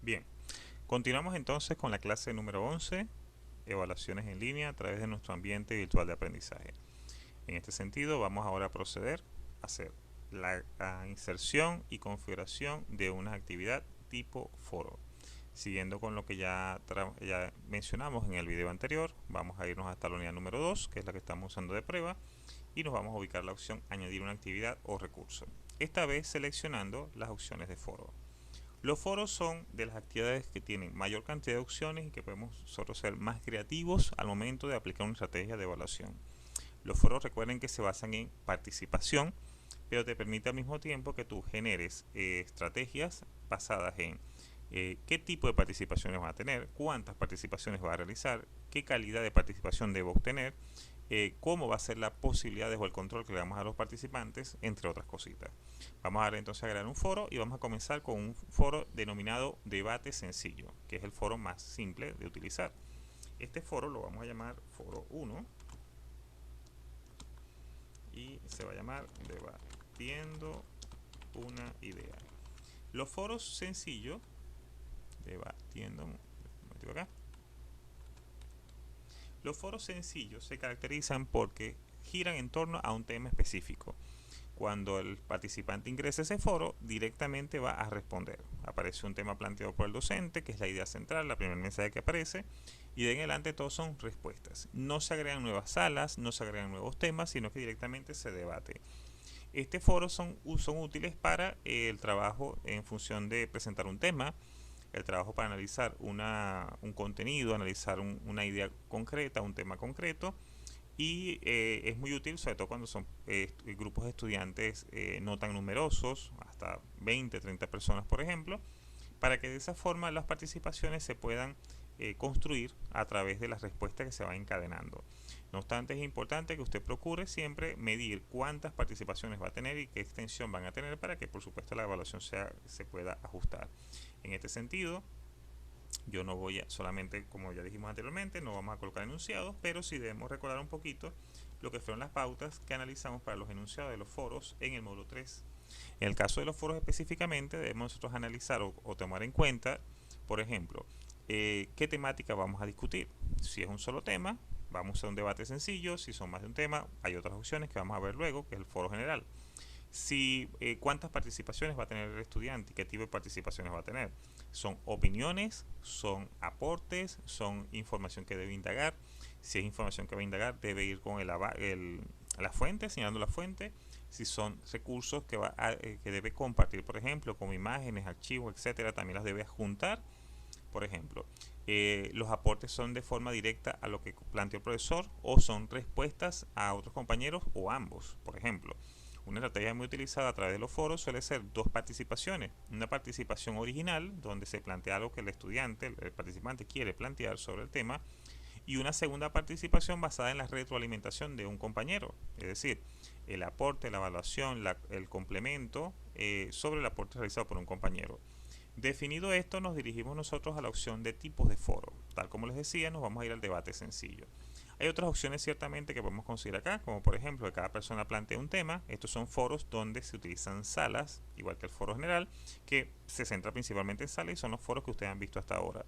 Bien, continuamos entonces con la clase número 11, evaluaciones en línea a través de nuestro ambiente virtual de aprendizaje. En este sentido, vamos ahora a proceder a hacer la inserción y configuración de una actividad tipo foro. Siguiendo con lo que ya mencionamos en el video anterior, vamos a irnos hasta la unidad número 2, que es la que estamos usando de prueba, y nos vamos a ubicar la opción añadir una actividad o recurso, esta vez seleccionando las opciones de foro. Los foros son de las actividades que tienen mayor cantidad de opciones y que podemos nosotros ser más creativos al momento de aplicar una estrategia de evaluación. Los foros, recuerden que se basan en participación, pero te permite al mismo tiempo que tú generes estrategias basadas en qué tipo de participaciones vas a tener, cuántas participaciones vas a realizar, qué calidad de participación debo obtener, cómo va a ser la posibilidad o el control que le damos a los participantes, entre otras cositas. Vamos a dar entonces a crear un foro y vamos a comenzar con un foro denominado debate sencillo, que es el foro más simple de utilizar. Este foro lo vamos a llamar foro 1 y se va a llamar debatiendo una idea. Los foros sencillos, debatiendo, acá. Los foros sencillos se caracterizan porque giran en torno a un tema específico. Cuando el participante ingresa a ese foro, directamente va a responder. Aparece un tema planteado por el docente, que es la idea central, la primer mensaje que aparece, y de en adelante todos son respuestas. No se agregan nuevas salas, no se agregan nuevos temas, sino que directamente se debate. Este foro son útiles para el trabajo en función de presentar un tema, el trabajo para analizar un contenido, analizar una idea concreta, un tema concreto, y es muy útil sobre todo cuando son grupos de estudiantes no tan numerosos, hasta 20, 30 personas por ejemplo, para que de esa forma las participaciones se puedan construir a través de las respuestas que se van encadenando. No obstante, es importante que usted procure siempre medir cuántas participaciones va a tener y qué extensión van a tener para que por supuesto la evaluación se pueda ajustar. En este sentido, yo no voy a solamente, como ya dijimos anteriormente, no vamos a colocar enunciados, pero sí debemos recordar un poquito lo que fueron las pautas que analizamos para los enunciados de los foros en el módulo 3. En el caso de los foros específicamente, debemos nosotros analizar o tomar en cuenta, por ejemplo, qué temática vamos a discutir. Si es un solo tema, vamos a hacer un debate sencillo. Si son más de un tema, hay otras opciones que vamos a ver luego, que es el foro general. Si cuántas participaciones va a tener el estudiante y qué tipo de participaciones va a tener. Son opiniones, son aportes, son información que debe indagar. Si es información que va a indagar, debe ir con la fuente, señalando la fuente. Si son recursos que debe compartir, por ejemplo, como imágenes, archivos, etcétera, también las debe juntar. Por ejemplo, los aportes son de forma directa a lo que planteó el profesor o son respuestas a otros compañeros o ambos. Por ejemplo, una estrategia muy utilizada a través de los foros suele ser dos participaciones. Una participación original, donde se plantea algo que el estudiante, el participante quiere plantear sobre el tema, y una segunda participación basada en la retroalimentación de un compañero, es decir, el aporte, la evaluación, el complemento sobre el aporte realizado por un compañero. Definido esto, nos dirigimos nosotros a la opción de tipos de foro. Tal como les decía, nos vamos a ir al debate sencillo. Hay otras opciones ciertamente que podemos conseguir acá, como por ejemplo que cada persona plantee un tema. Estos son foros donde se utilizan salas, igual que el foro general, que se centra principalmente en salas y son los foros que ustedes han visto hasta ahora.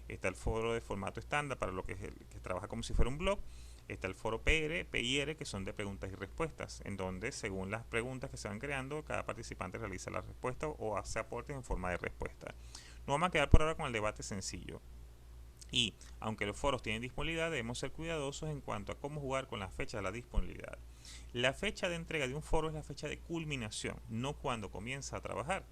Está el foro de formato estándar para lo que trabaja como si fuera un blog. Está el foro PR, PIR, que son de preguntas y respuestas, en donde según las preguntas que se van creando, cada participante realiza la respuesta o hace aportes en forma de respuesta. Nos vamos a quedar por ahora con el debate sencillo. Y aunque los foros tienen disponibilidad, debemos ser cuidadosos en cuanto a cómo jugar con la fecha de la disponibilidad. La fecha de entrega de un foro es la fecha de culminación, no cuando comienza a trabajar.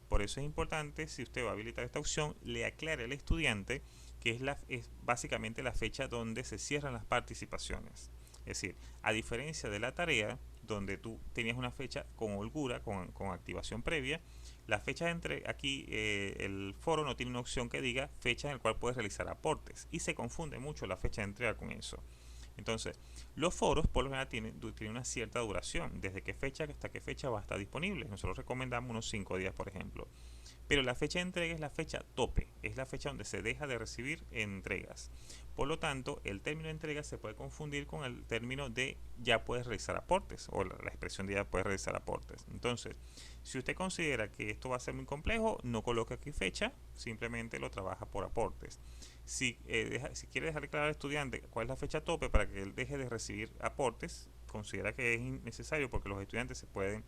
Por eso es importante, si usted va a habilitar esta opción, le aclare al estudiante que es básicamente la fecha donde se cierran las participaciones. Es decir, a diferencia de la tarea, donde tú tenías una fecha con holgura, con activación previa, la fecha de entrega, aquí el foro no tiene una opción que diga fecha en la cual puedes realizar aportes y se confunde mucho la fecha de entrega con eso. Entonces, los foros por lo general tienen una cierta duración, desde qué fecha hasta qué fecha va a estar disponible. Nosotros recomendamos unos 5 días, por ejemplo. pero la fecha de entrega es la fecha tope, es la fecha donde se deja de recibir entregas. Por lo tanto, el término de entrega se puede confundir con el término de ya puedes realizar aportes, o la expresión de ya puedes realizar aportes. Entonces, si usted considera que esto va a ser muy complejo, no coloque aquí fecha, simplemente lo trabaja por aportes. Si quiere dejarle claro al estudiante cuál es la fecha tope para que él deje de recibir aportes, considera que es innecesario porque los estudiantes se pueden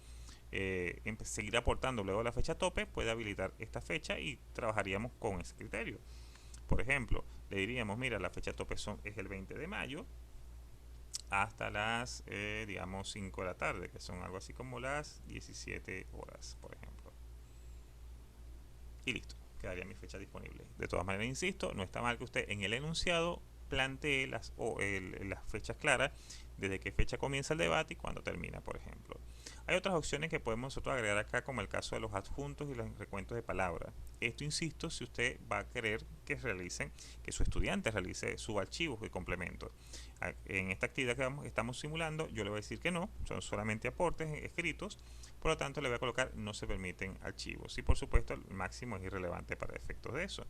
seguir aportando luego de la fecha tope, puede habilitar esta fecha y trabajaríamos con ese criterio. Por ejemplo, le diríamos, mira, la fecha tope es el 20 de mayo hasta las, digamos, 5 de la tarde, que son algo así como las 17 horas, por ejemplo. Y listo, quedaría mi fecha disponible. De todas maneras, insisto, no está mal que usted en el enunciado plantee las fechas claras, desde qué fecha comienza el debate y cuándo termina, por ejemplo. Hay otras opciones que podemos nosotros agregar acá, como el caso de los adjuntos y los recuentos de palabras. Esto, insisto, si usted va a querer que su estudiante realice subarchivos y complementos. En esta actividad que estamos simulando, yo le voy a decir que no, son solamente aportes escritos, por lo tanto le voy a colocar no se permiten archivos. Y por supuesto, el máximo es irrelevante para efectos de eso.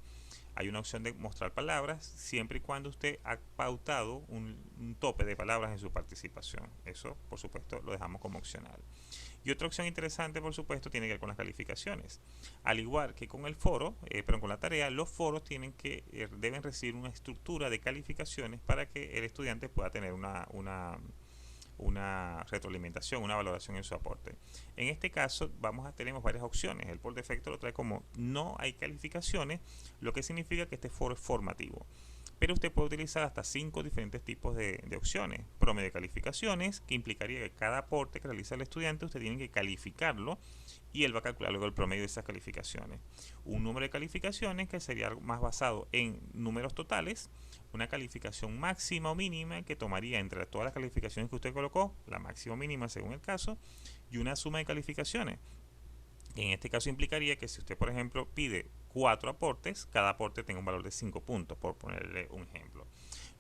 Hay una opción de mostrar palabras siempre y cuando usted ha pautado un tope de palabras en su participación. Eso, por supuesto, lo dejamos como opcional. Y otra opción interesante, por supuesto, tiene que ver con las calificaciones. Al igual que con el foro, pero con la tarea, los foros deben recibir una estructura de calificaciones para que el estudiante pueda tener una retroalimentación, una valoración en su aporte. En este caso tenemos varias opciones. El por defecto lo trae como no hay calificaciones, lo que significa que este foro es formativo. Pero usted puede utilizar hasta 5 diferentes tipos de opciones. Promedio de calificaciones, que implicaría que cada aporte que realiza el estudiante usted tiene que calificarlo y él va a calcular luego el promedio de esas calificaciones. Un número de calificaciones que sería algo más basado en números totales, una calificación máxima o mínima que tomaría entre todas las calificaciones que usted colocó, la máxima o mínima según el caso, y una suma de calificaciones. En este caso implicaría que si usted, por ejemplo, pide 4 aportes, cada aporte tenga un valor de 5 puntos, por ponerle un ejemplo.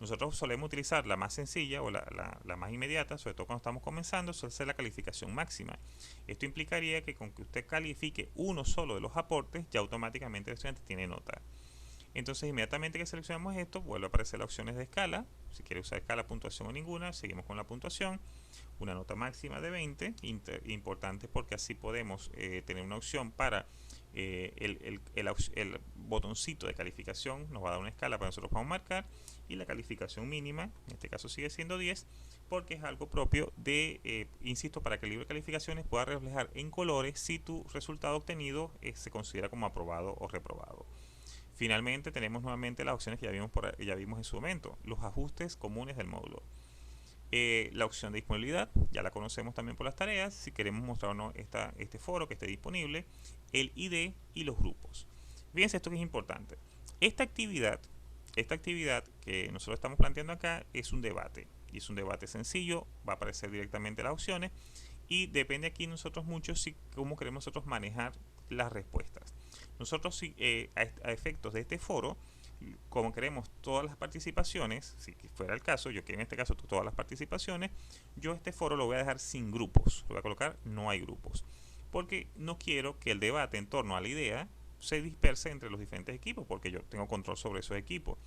Nosotros solemos utilizar la más sencilla o la más inmediata, sobre todo cuando estamos comenzando, suele ser la calificación máxima. Esto implicaría que con que usted califique uno solo de los aportes, ya automáticamente el estudiante tiene nota. Entonces, inmediatamente que seleccionamos esto, vuelve a aparecer las opciones de escala. Si quiere usar escala, puntuación o ninguna, seguimos con la puntuación. Una nota máxima de 20, importante porque así podemos tener una opción para el botoncito de calificación, nos va a dar una escala para nosotros podamos marcar, y la calificación mínima, en este caso sigue siendo 10, porque es algo propio de, insisto, para que el libro de calificaciones pueda reflejar en colores si tu resultado obtenido se considera como aprobado o reprobado. Finalmente tenemos nuevamente las opciones que ya vimos en su momento, los ajustes comunes del módulo. La opción de disponibilidad, ya la conocemos también por las tareas, si queremos mostrar o no este foro que esté disponible, el ID y los grupos. Fíjense esto que es importante. Esta actividad que nosotros estamos planteando acá es un debate, y es un debate sencillo, va a aparecer directamente las opciones, y depende aquí nosotros mucho cómo queremos nosotros manejar las respuestas. Nosotros a efectos de este foro, como queremos todas las participaciones, si fuera el caso, yo quiero en este caso todas las participaciones, yo este foro lo voy a dejar sin grupos, lo voy a colocar no hay grupos, porque no quiero que el debate en torno a la idea se disperse entre los diferentes equipos, porque yo tengo control sobre esos equipos.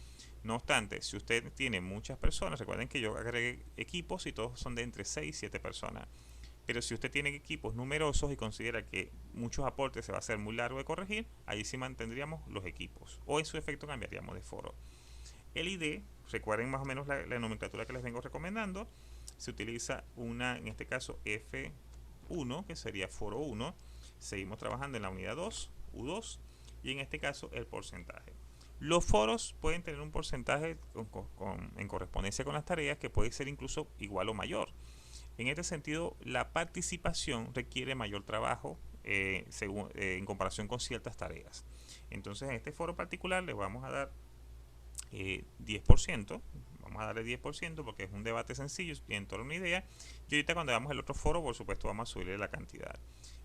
No obstante, si usted tiene muchas personas, recuerden que yo agregué equipos y todos son de entre 6 y 7 personas. Pero si usted tiene equipos numerosos y considera que muchos aportes se va a hacer muy largo de corregir, ahí sí mantendríamos los equipos. O en su efecto cambiaríamos de foro. El ID, recuerden más o menos la nomenclatura que les vengo recomendando, se utiliza en este caso F1, que sería foro 1. Seguimos trabajando en la unidad 2, U2, y en este caso el porcentaje. Los foros pueden tener un porcentaje en correspondencia con las tareas que puede ser incluso igual o mayor. En este sentido, la participación requiere mayor trabajo en comparación con ciertas tareas. Entonces, en este foro particular le vamos a dar 10%. Vamos a darle 10% porque es un debate sencillo, en torno a una idea. Y ahorita cuando veamos el otro foro, por supuesto, vamos a subirle la cantidad.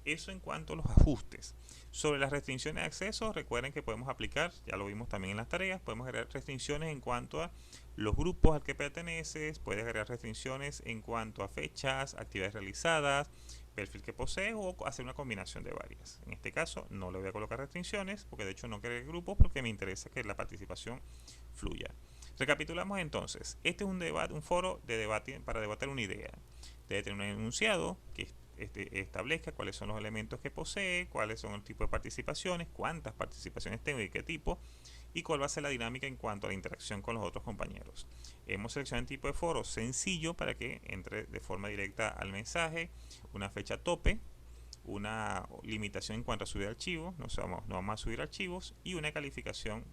Eso en cuanto a los ajustes. Sobre las restricciones de acceso, recuerden que podemos aplicar, ya lo vimos también en las tareas, podemos agregar restricciones en cuanto a los grupos al que perteneces, puedes agregar restricciones en cuanto a fechas, actividades realizadas, perfil que posee o hacer una combinación de varias. En este caso no le voy a colocar restricciones porque de hecho no quiero grupos porque me interesa que la participación fluya. Recapitulamos entonces, este es un debate, un foro de debate para debatir una idea. Debe tener un enunciado que establezca cuáles son los elementos que posee, cuáles son el tipo de participaciones, cuántas participaciones tengo y qué tipo, y cuál va a ser la dinámica en cuanto a la interacción con los otros compañeros. Hemos seleccionado un tipo de foro sencillo para que entre de forma directa al mensaje, una fecha tope, una limitación en cuanto a subir archivos, no vamos a subir archivos, y una calificación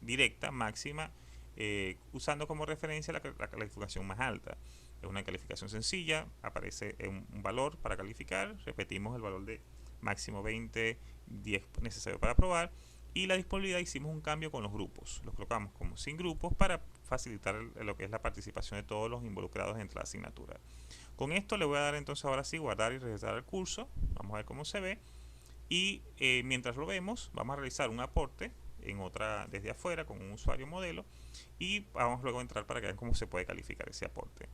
directa máxima usando como referencia la calificación más alta. Es una calificación sencilla, aparece un valor para calificar, repetimos el valor de máximo 20, 10 necesario para aprobar, y la disponibilidad hicimos un cambio con los grupos, los colocamos como sin grupos para facilitar lo que es la participación de todos los involucrados entre la asignatura. Con esto le voy a dar entonces ahora sí guardar y regresar al curso, vamos a ver cómo se ve, y mientras lo vemos vamos a realizar un aporte en otra desde afuera con un usuario modelo y vamos luego a entrar para que vean cómo se puede calificar ese aporte.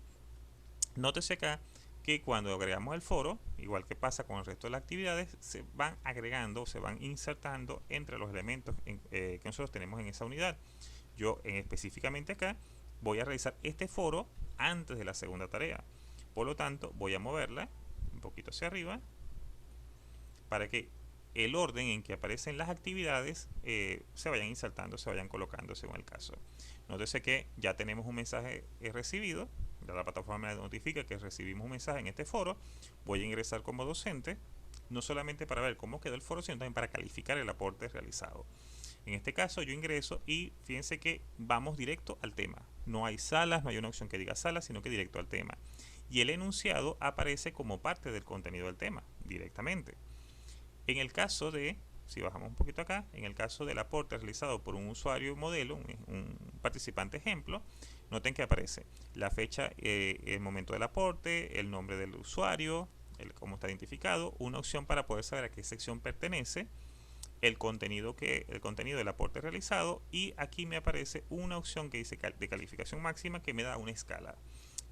Nótese acá que cuando agregamos el foro, igual que pasa con el resto de las actividades, se van agregando, se van insertando entre los elementos que nosotros tenemos en esa unidad. Yo específicamente acá voy a realizar este foro antes de la segunda tarea. Por lo tanto, voy a moverla un poquito hacia arriba para que el orden en que aparecen las actividades se vayan insertando, se vayan colocando según el caso. Nótese que ya tenemos un mensaje recibido, ya la plataforma me notifica que recibimos un mensaje en este foro. Voy a ingresar como docente, no solamente para ver cómo quedó el foro, sino también para calificar el aporte realizado. En este caso yo ingreso y fíjense que vamos directo al tema. No hay salas, no hay una opción que diga salas, sino que directo al tema. Y el enunciado aparece como parte del contenido del tema, directamente. En el caso de, si bajamos un poquito acá, en el caso del aporte realizado por un usuario modelo, un participante ejemplo, noten que aparece la fecha, el momento del aporte, el nombre del usuario, cómo está identificado, una opción para poder saber a qué sección pertenece, el contenido del aporte realizado, y aquí me aparece una opción que dice de calificación máxima que me da una escala.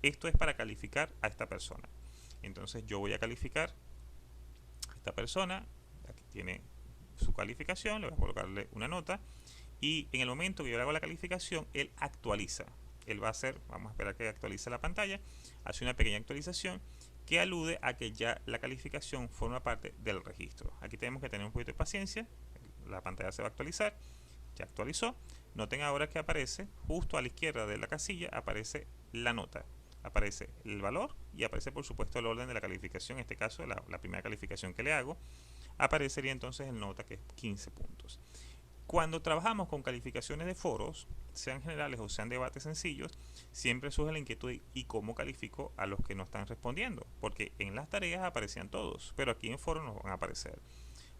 Esto es para calificar a esta persona. Entonces yo voy a calificar a esta persona, aquí tiene su calificación, le voy a colocarle una nota, y en el momento que yo le hago la calificación, él actualiza. Él va a hacer, vamos a esperar que actualice la pantalla, hace una pequeña actualización que alude a que ya la calificación forma parte del registro. Aquí tenemos que tener un poquito de paciencia, la pantalla se va a actualizar, ya actualizó. Noten ahora que aparece, justo a la izquierda de la casilla, aparece la nota, aparece el valor y aparece por supuesto el orden de la calificación, en este caso la primera calificación que le hago, aparecería entonces el nota que es 15 puntos. Cuando trabajamos con calificaciones de foros, sean generales o sean debates sencillos, siempre surge la inquietud y cómo califico a los que no están respondiendo, porque en las tareas aparecían todos, pero aquí en foro no van a aparecer.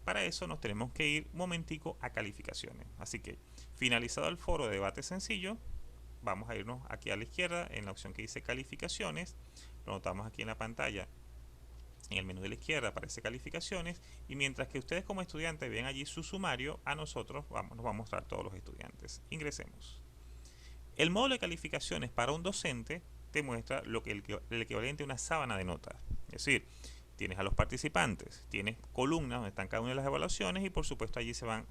Para eso nos tenemos que ir un momentico a calificaciones. Así que, finalizado el foro de debate sencillo, vamos a irnos aquí a la izquierda en la opción que dice calificaciones, lo notamos aquí en la pantalla. En el menú de la izquierda aparece calificaciones y mientras que ustedes como estudiantes ven allí su sumario, a nosotros nos va a mostrar todos los estudiantes. Ingresemos. El módulo de calificaciones para un docente te muestra el equivalente a una sábana de notas. Es decir, tienes a los participantes, tienes columnas donde están cada una de las evaluaciones y por supuesto allí se van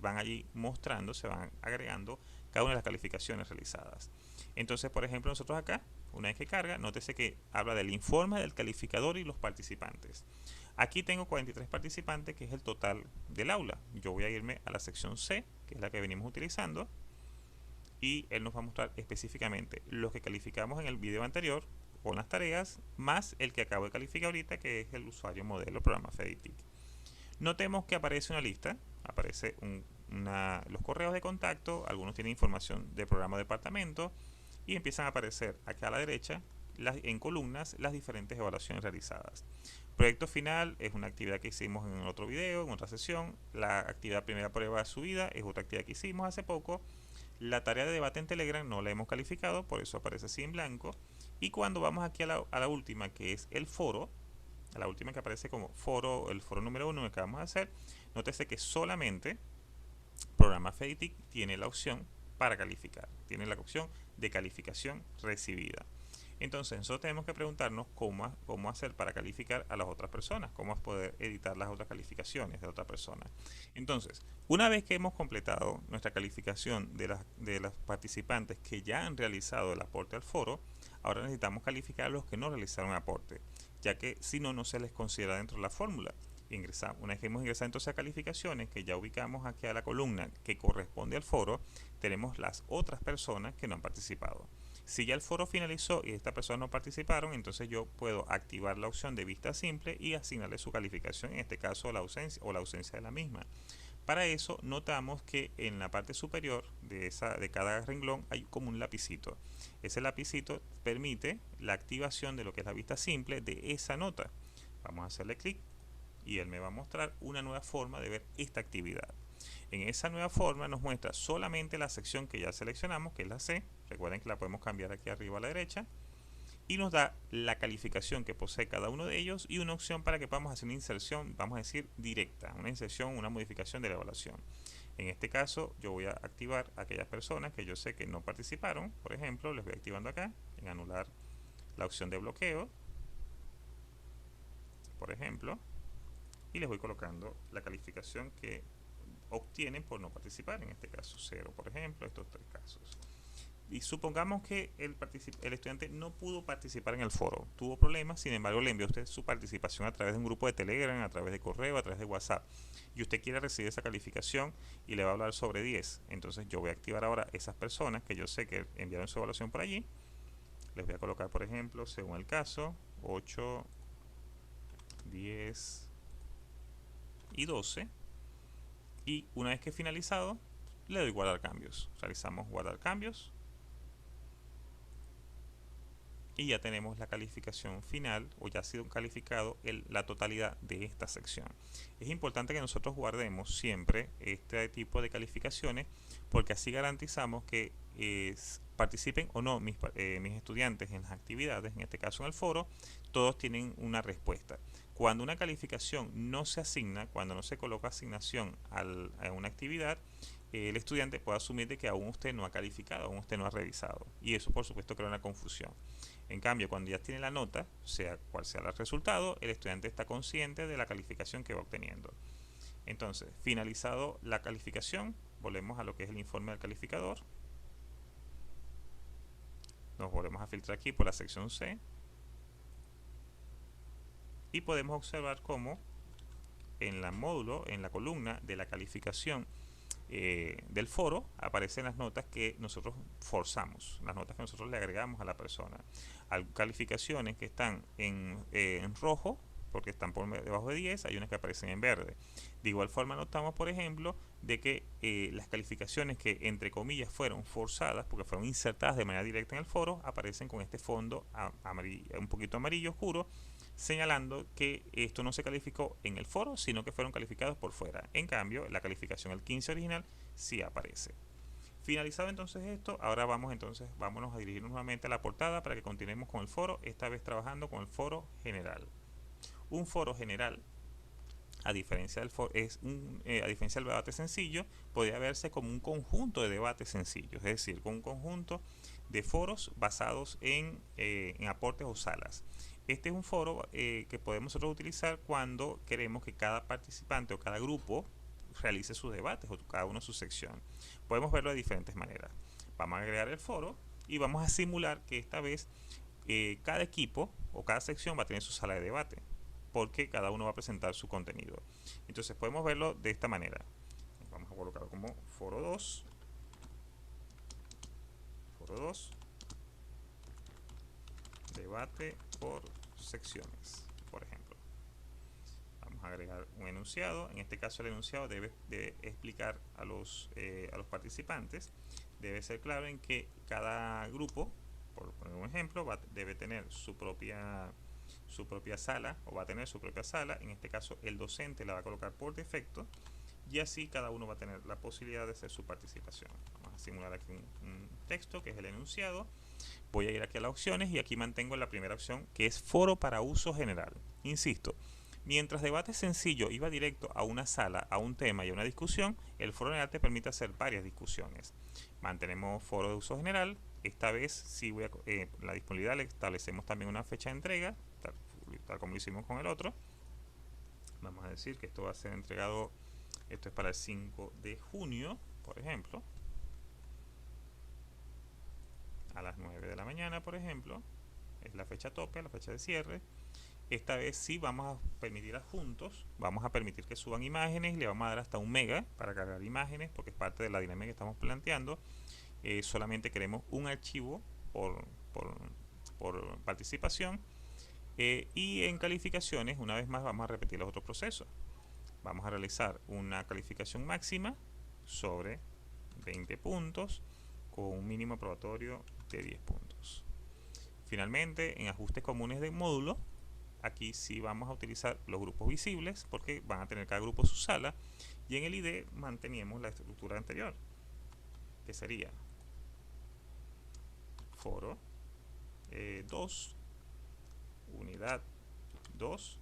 allí mostrando, se van agregando cada una de las calificaciones realizadas. Entonces, por ejemplo, nosotros acá, una vez que carga, nótese que habla del informe del calificador y los participantes. Aquí tengo 43 participantes, que es el total del aula. Yo voy a irme a la sección C, que es la que venimos utilizando, y él nos va a mostrar específicamente los que calificamos en el video anterior con las tareas, más el que acabo de calificar ahorita, que es el usuario modelo programa FEDITIC. Notemos que aparece una lista, aparece los correos de contacto, algunos tienen información de programa o departamento, y empiezan a aparecer acá a la derecha, en columnas, las diferentes evaluaciones realizadas. Proyecto final es una actividad que hicimos en otro video, en otra sesión. La actividad primera prueba subida es otra actividad que hicimos hace poco. La tarea de debate en Telegram no la hemos calificado, por eso aparece así en blanco. Y cuando vamos aquí a la última, que es el foro, a la última que aparece como foro, el foro número 1 que vamos a hacer, nótese que solamente programa FEDITIC tiene la opción para calificar, tiene la opción de calificación recibida. Entonces nosotros tenemos que preguntarnos cómo hacer para calificar a las otras personas, cómo poder editar las otras calificaciones de otra persona. Entonces, una vez que hemos completado nuestra calificación de las participantes que ya han realizado el aporte al foro, ahora necesitamos calificar a los que no realizaron aporte, ya que si no, no se les considera dentro de la fórmula. Una vez que hemos ingresado entonces a calificaciones, que ya ubicamos aquí a la columna que corresponde al foro, tenemos las otras personas que no han participado. Si ya el foro finalizó y estas personas no participaron, entonces yo puedo activar la opción de vista simple y asignarle su calificación, en este caso la ausencia de la misma. Para eso notamos que en la parte superior de cada renglón hay como un lapicito. Ese lapicito permite la activación de lo que es la vista simple de esa nota. Vamos a hacerle clic y él me va a mostrar una nueva forma de ver esta actividad. En esa nueva forma nos muestra solamente la sección que ya seleccionamos, que es la C. Recuerden que la podemos cambiar aquí arriba a la derecha. Y nos da la calificación que posee cada uno de ellos y una opción para que podamos hacer una inserción, vamos a decir, directa. Una inserción, una modificación de la evaluación. En este caso yo voy a activar a aquellas personas que yo sé que no participaron. Por ejemplo, les voy activando acá en anular la opción de bloqueo. Por ejemplo. Y les voy colocando la calificación que obtienen por no participar, en este caso 0, por ejemplo, estos 3 casos. Y supongamos que el estudiante no pudo participar en el foro, tuvo problemas, sin embargo le envió a usted su participación a través de un grupo de Telegram, a través de correo, a través de WhatsApp, y usted quiere recibir esa calificación y le va a hablar sobre 10. Entonces yo voy a activar ahora esas personas que yo sé que enviaron su evaluación por allí. Les voy a colocar, por ejemplo, según el caso, 8, 10 y 12. Y una vez que he finalizado, le doy guardar cambios. Realizamos guardar cambios. Y ya tenemos la calificación final, o ya ha sido calificado la totalidad de esta sección. Es importante que nosotros guardemos siempre este tipo de calificaciones, porque así garantizamos que participen o no mis estudiantes en las actividades, en este caso en el foro, todos tienen una respuesta. Cuando una calificación no se asigna, cuando no se coloca asignación a una actividad, el estudiante puede asumir de que aún usted no ha calificado, aún usted no ha revisado. Y eso por supuesto crea una confusión. En cambio, cuando ya tiene la nota, sea cual sea el resultado, el estudiante está consciente de la calificación que va obteniendo. Entonces, finalizado la calificación, volvemos a lo que es el informe del calificador. Nos volvemos a filtrar aquí por la sección C. Y podemos observar cómo en la módulo, en la columna de la calificación del foro, aparecen las notas que nosotros forzamos, las notas que nosotros le agregamos a la persona. Hay calificaciones que están en rojo, porque están por debajo de 10, hay unas que aparecen en verde. De igual forma notamos, por ejemplo, de que las calificaciones que entre comillas fueron forzadas, porque fueron insertadas de manera directa en el foro, aparecen con este fondo un poquito amarillo oscuro, señalando que esto no se calificó en el foro, sino que fueron calificados por fuera. En cambio, la calificación el 15 original sí aparece. Finalizado entonces esto, ahora vámonos a dirigirnos nuevamente a la portada para que continuemos con el foro, esta vez trabajando con el foro general. Un foro general, a diferencia del debate sencillo, podría verse como un conjunto de debates sencillos, es decir, con un conjunto de foros basados en aportes o salas. Este es un foro que podemos nosotros utilizar cuando queremos que cada participante o cada grupo realice sus debates o cada uno su sección. Podemos verlo de diferentes maneras. Vamos a agregar el foro y vamos a simular que esta vez cada equipo o cada sección va a tener su sala de debate, porque cada uno va a presentar su contenido. Entonces podemos verlo de esta manera. Vamos a colocarlo como foro 2. Foro 2. Debate por secciones, por ejemplo. Vamos a agregar un enunciado. En este caso el enunciado debe explicar a los participantes. Debe ser claro en que cada grupo, por poner un ejemplo, debe tener su propia sala, o va a tener su propia sala. En este caso el docente la va a colocar por defecto, y así cada uno va a tener la posibilidad de hacer su participación. Vamos a simular aquí un texto que es el enunciado. Voy a ir aquí a las opciones y aquí mantengo la primera opción, que es foro para uso general. Insisto, mientras debate sencillo iba directo a una sala, a un tema y a una discusión, el foro general te permite hacer varias discusiones. Mantenemos foro de uso general, Esta vez sí voy a, la disponibilidad le establecemos también una fecha de entrega, tal como lo hicimos con el otro. Vamos a decir que esto va a ser entregado, esto es para el 5 de junio, por ejemplo, a las 9 de la mañana, por ejemplo. Es la fecha tope, la fecha de cierre. Esta vez sí vamos a permitir adjuntos, vamos a permitir que suban imágenes, le vamos a dar hasta 1 mega para cargar imágenes, porque es parte de la dinámica que estamos planteando. Solamente queremos un archivo por, por, por participación. Y en calificaciones, una vez más, vamos a repetir los otros procesos. Vamos a realizar una calificación máxima sobre 20 puntos con un mínimo probatorio de 10 puntos. Finalmente, en ajustes comunes de módulo, aquí sí vamos a utilizar los grupos visibles porque van a tener cada grupo su sala, y en el ID mantenemos la estructura anterior, que sería foro 2, unidad 2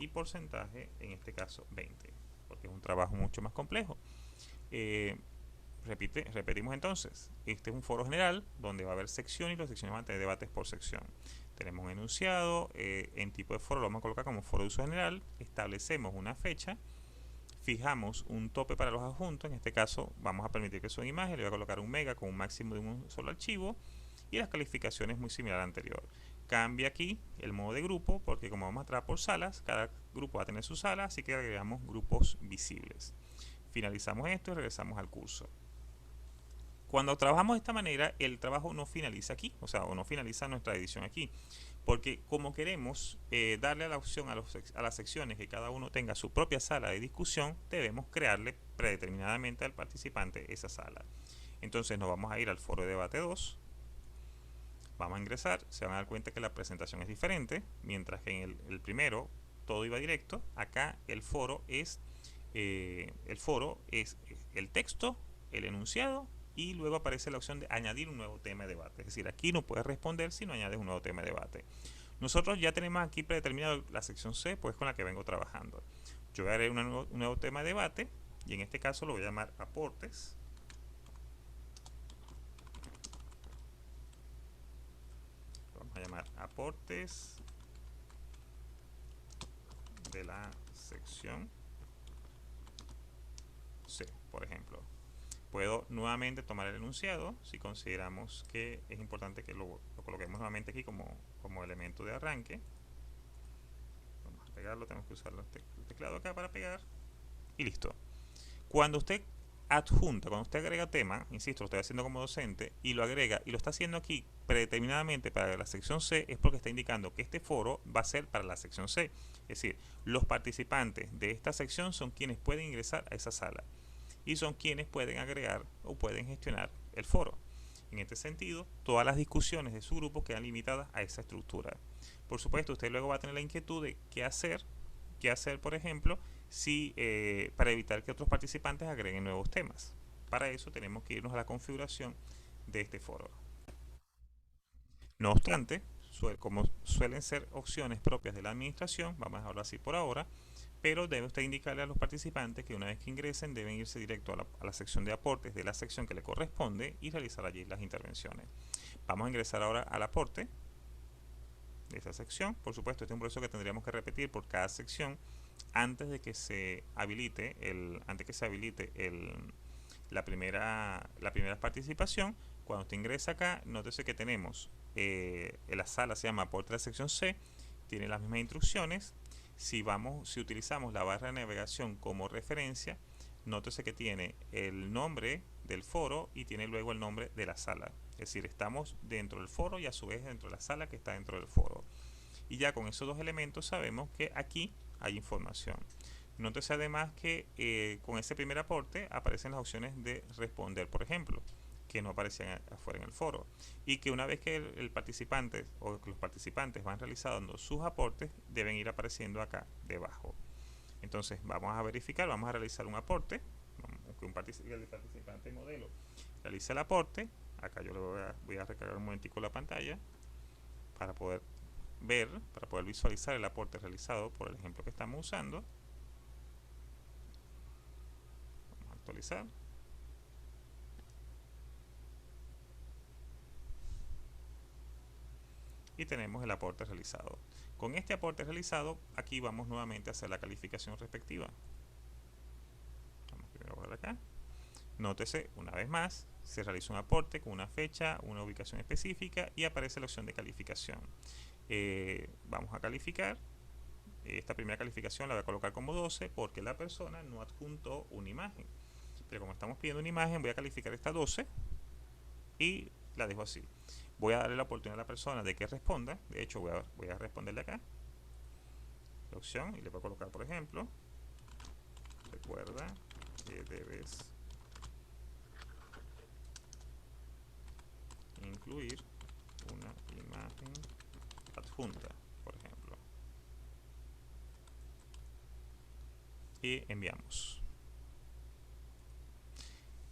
y porcentaje, en este caso 20, porque es un trabajo mucho más complejo. Repetimos entonces, este es un foro general donde va a haber secciones y las secciones van a tener debates por sección. Tenemos un enunciado, en tipo de foro lo vamos a colocar como foro de uso general, establecemos una fecha, fijamos un tope para los adjuntos, en este caso vamos a permitir que suban imágenes, le voy a colocar 1 mega con un máximo de un solo archivo, y las calificaciones muy similar a la anterior. Cambia aquí el modo de grupo, porque como vamos a trabajar por salas, cada grupo va a tener su sala, así que agregamos grupos visibles. Finalizamos esto y regresamos al curso. Cuando trabajamos de esta manera, el trabajo no finaliza aquí, o sea, o no finaliza nuestra edición aquí, porque como queremos darle la opción a las secciones que cada uno tenga su propia sala de discusión, debemos crearle predeterminadamente al participante esa sala. Entonces nos vamos a ir al foro de debate 2, vamos a ingresar, se van a dar cuenta que la presentación es diferente, mientras que en el primero todo iba directo, acá el foro es el texto, el enunciado, y luego aparece la opción de añadir un nuevo tema de debate. Es decir, aquí no puedes responder si no añades un nuevo tema de debate. Nosotros ya tenemos aquí predeterminado la sección C, pues con la que vengo trabajando. Yo voy a agregar un nuevo tema de debate, y en este caso lo voy a llamar aportes. Lo vamos a llamar aportes de la sección C, por ejemplo. Puedo nuevamente tomar el enunciado si consideramos que es importante que lo coloquemos nuevamente aquí como elemento de arranque. Vamos a pegarlo, tenemos que usar el teclado acá para pegar, y listo. Cuando usted adjunta, cuando usted agrega tema, insisto, lo estoy haciendo como docente, y lo agrega y lo está haciendo aquí predeterminadamente para la sección C, es porque está indicando que este foro va a ser para la sección C. Es decir, los participantes de esta sección son quienes pueden ingresar a esa sala y son quienes pueden agregar o pueden gestionar el foro. En este sentido, todas las discusiones de su grupo quedan limitadas a esa estructura. Por supuesto, usted luego va a tener la inquietud de qué hacer, por ejemplo, si, para evitar que otros participantes agreguen nuevos temas. Para eso tenemos que irnos a la configuración de este foro. No obstante, como suelen ser opciones propias de la administración, vamos a dejarlo así por ahora, pero debe usted indicarle a los participantes que una vez que ingresen deben irse directo a la sección de aportes de la sección que le corresponde y realizar allí las intervenciones. Vamos a ingresar ahora al aporte de esta sección. Por supuesto, este es un proceso que tendríamos que repetir por cada sección antes de que se habilite la primera participación. Cuando usted ingresa acá, nótese que tenemos la sala se llama aporte de la sección C, tiene las mismas instrucciones. Si utilizamos la barra de navegación como referencia, nótese que tiene el nombre del foro y tiene luego el nombre de la sala. Es decir, estamos dentro del foro y a su vez dentro de la sala que está dentro del foro. Y ya con esos dos elementos sabemos que aquí hay información. Nótese además que con ese primer aporte aparecen las opciones de responder, por ejemplo, que no aparecían afuera en el foro, y que una vez que el participante o que los participantes van realizando sus aportes deben ir apareciendo acá debajo. Entonces vamos a verificar, vamos a realizar un aporte, que el participante modelo realice el aporte. Acá yo voy a recargar un momentico la pantalla para poder visualizar el aporte realizado por el ejemplo que estamos usando. Vamos a actualizar. y tenemos el aporte realizado. Con este aporte realizado, aquí vamos nuevamente a hacer la calificación respectiva. Vamos primero por acá. Nótese, una vez más, se realiza un aporte con una fecha, una ubicación específica y aparece la opción de calificación. Vamos a calificar. Esta primera calificación la voy a colocar como 12 porque la persona no adjuntó una imagen. Pero como estamos pidiendo una imagen, voy a calificar esta 12 y la dejo así. Voy a darle la oportunidad a la persona de que responda. De hecho, voy a responderle acá la opción y le voy a colocar, por ejemplo, recuerda que debes incluir una imagen adjunta, por ejemplo, y enviamos.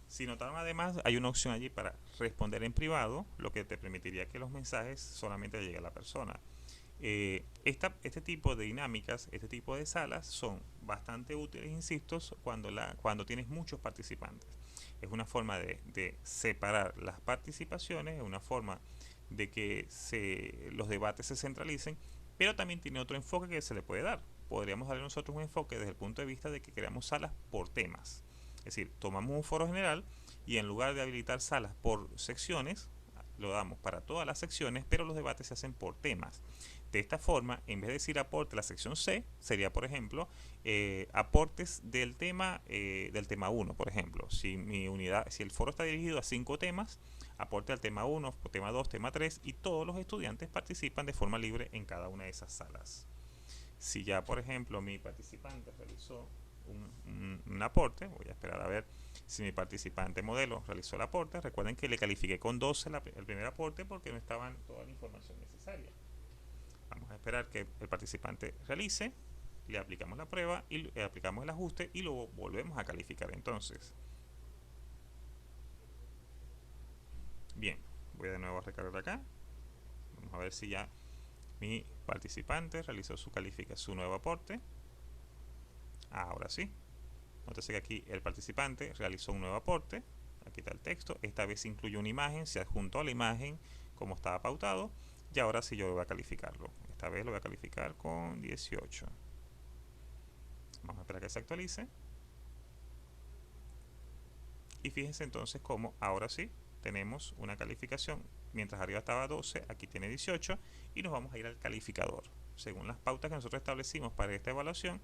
Si notaron, además hay una opción allí para responder en privado, lo que te permitiría que los mensajes solamente lleguen a la persona. Este tipo de dinámicas, este tipo de salas son bastante útiles, insisto, cuando tienes muchos participantes. Es una forma de separar las participaciones, es una forma de que los debates se centralicen, pero también tiene otro enfoque que se le puede dar. Podríamos darle nosotros un enfoque desde el punto de vista de que creamos salas por temas. Es decir, tomamos un foro general y en lugar de habilitar salas por secciones, lo damos para todas las secciones, pero los debates se hacen por temas. De esta forma, en vez de decir aporte a la sección C, sería, por ejemplo, aportes del tema 1, por ejemplo. Si el foro está dirigido a 5 temas, aporte al tema 1, tema 2, tema 3, y todos los estudiantes participan de forma libre en cada una de esas salas. Si ya, por ejemplo, mi participante realizó un aporte, voy a esperar a ver si mi participante modelo realizó el aporte. Recuerden que le califiqué con 12 el primer aporte porque no estaba toda la información necesaria. Vamos a esperar que el participante realice, le aplicamos la prueba y le aplicamos el ajuste y luego volvemos a calificar entonces. Bien, voy de nuevo a recargar acá. Vamos a ver si ya mi participante realizó su nuevo aporte. Ahora sí. Nótese que aquí el participante realizó un nuevo aporte. Aquí está el texto. Esta vez incluye una imagen, se adjuntó a la imagen como estaba pautado. Y ahora sí yo voy a calificarlo. Esta vez lo voy a calificar con 18. Vamos a esperar a que se actualice. Y fíjense entonces cómo ahora sí tenemos una calificación. Mientras arriba estaba 12, aquí tiene 18. Y nos vamos a ir al calificador. Según las pautas que nosotros establecimos para esta evaluación,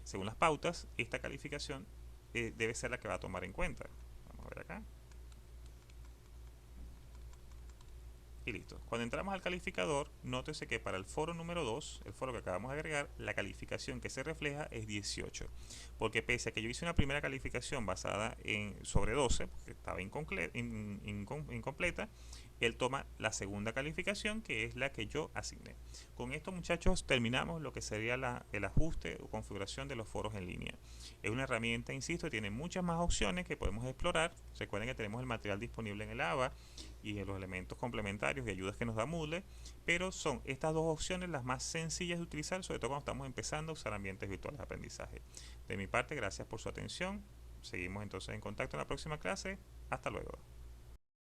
según las pautas, esta calificación debe ser la que va a tomar en cuenta. Vamos a ver acá. Y listo. Cuando entramos al calificador, nótese que para el foro número 2, el foro que acabamos de agregar, la calificación que se refleja es 18. Porque pese a que yo hice una primera calificación basada sobre 12, porque estaba incompleta, él toma la segunda calificación, que es la que yo asigné. Con esto, muchachos, terminamos lo que sería el ajuste o configuración de los foros en línea. Es una herramienta, insisto, tiene muchas más opciones que podemos explorar. Recuerden que tenemos el material disponible en el ABA y en los elementos complementarios y ayudas que nos da Moodle, pero son estas dos opciones las más sencillas de utilizar, sobre todo cuando estamos empezando a usar ambientes virtuales de aprendizaje. De mi parte, gracias por su atención. Seguimos entonces en contacto en la próxima clase. Hasta luego.